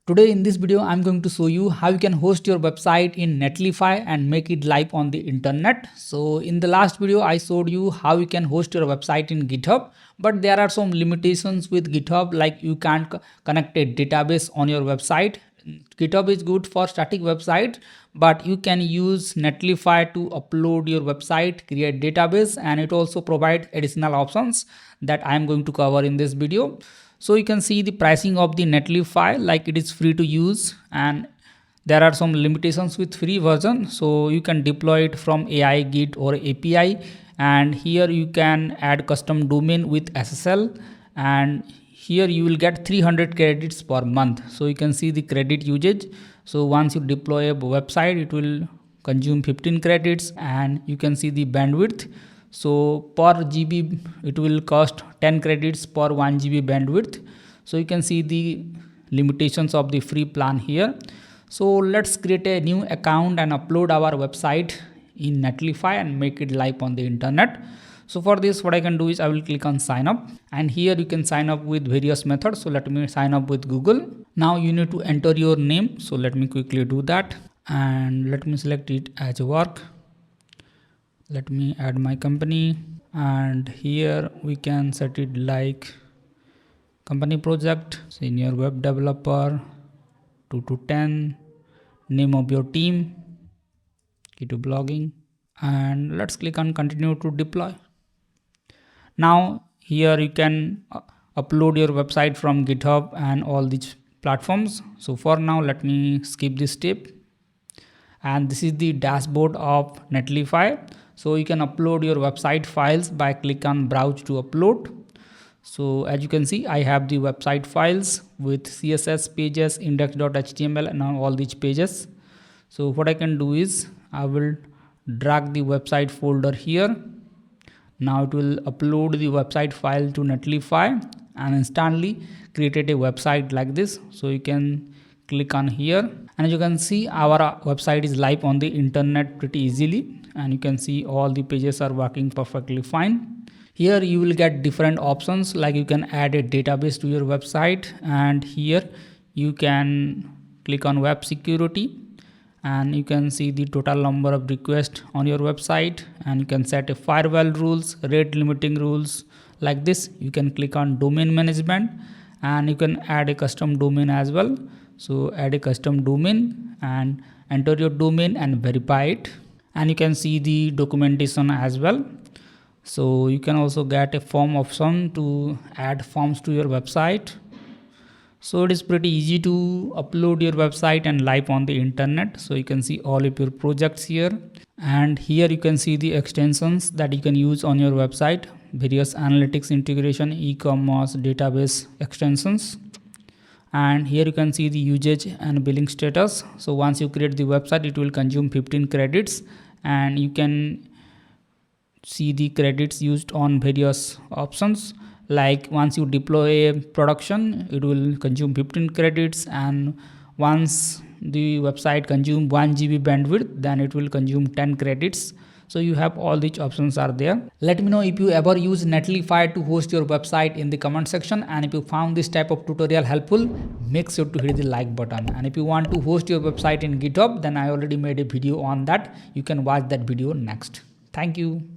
Today in this video, I'm going to show you how you can host your website in Netlify and make it live on the internet. So in the last video, I showed you how you can host your website in GitHub, but there are some limitations with GitHub, like you can't connect a database on your website. GitHub is good for static website, but you can use Netlify to upload your website, create database, and it also provides additional options that I'm going to cover in this video. So you can see the pricing of the Netlify, like it is free to use, and there are some limitations with free version. So you can deploy it from AI, Git or API, and here you can add custom domain with SSL, and here you will get 300 credits per month. So you can see the credit usage. So once you deploy a website, it will consume 15 credits, and you can see the bandwidth. So per GB it will cost 10 credits per 1 GB bandwidth. So you can see the limitations of the free plan here. So let's create a new account and upload our website in Netlify and make it live on the internet. So for this, what I can do is I will click on sign up, and here you can sign up with various methods. So let me sign up with Google. Now you need to enter your name. So let me quickly do that, and let me select it as work. Let me add my company, and here we can set it like company project, senior web developer, 2 to 10, name of your team, key to blogging, and let's click on continue to deploy. Now here you can upload your website from GitHub and all these platforms. So for now, let me skip this step. And this is the dashboard of Netlify. So you can upload your website files by click on browse to upload. So as you can see, I have the website files with CSS pages, index.html, and all these pages. So what I can do is I will drag the website folder here. Now it will upload the website file to Netlify and instantly created a website like this. So you can click on here, and as you can see, our website is live on the internet pretty easily, and you can see all the pages are working perfectly fine. Here you will get different options, like you can add a database to your website, and here you can click on web security, and you can see the total number of requests on your website, and you can set a firewall rules, rate limiting rules like this. You can click on domain management, and you can add a custom domain as well. So add a custom domain and enter your domain and verify it, and you can see the documentation as well. So you can also get a form option to add forms to your website. So it is pretty easy to upload your website and live on the internet. So you can see all of your projects here, and here you can see the extensions that you can use on your website, various analytics integration, e-commerce, database extensions. And here you can see the usage and billing status. So once you create the website, it will consume 15 credits, and you can see the credits used on various options. Like once you deploy a production, it will consume 15 credits, and once the website consume 1 GB bandwidth, then it will consume 10 credits. So you have all these options are there. Let me know if you ever use Netlify to host your website in the comment section, and if you found this type of tutorial helpful, make sure to hit the like button. And if you want to host your website in GitHub, then I already made a video on that. You can watch that video next. Thank you.